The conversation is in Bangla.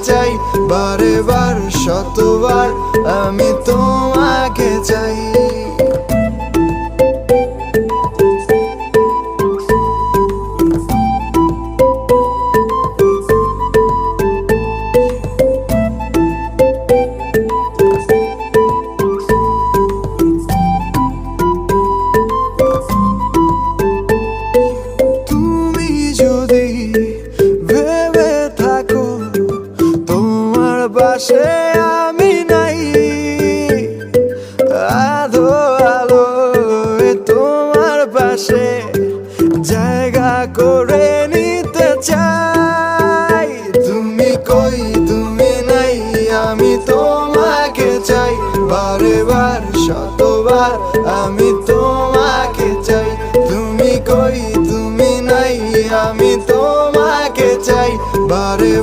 চাই, বারে বার শতবার আমি তোমাকে চাই। তুমি যদি ভেবে থাকো তোমার পাশে আমি নাই, আধো আলো তোমার পাশে জায়গা করে নিতে চাই। তুমি কই তুমি নাই আমি তোমাকে চাই, বারে বার শতবার আমি তোমাকে চাই। তুমি কই তুমি নাই আমি তোমাকে চাই, বারে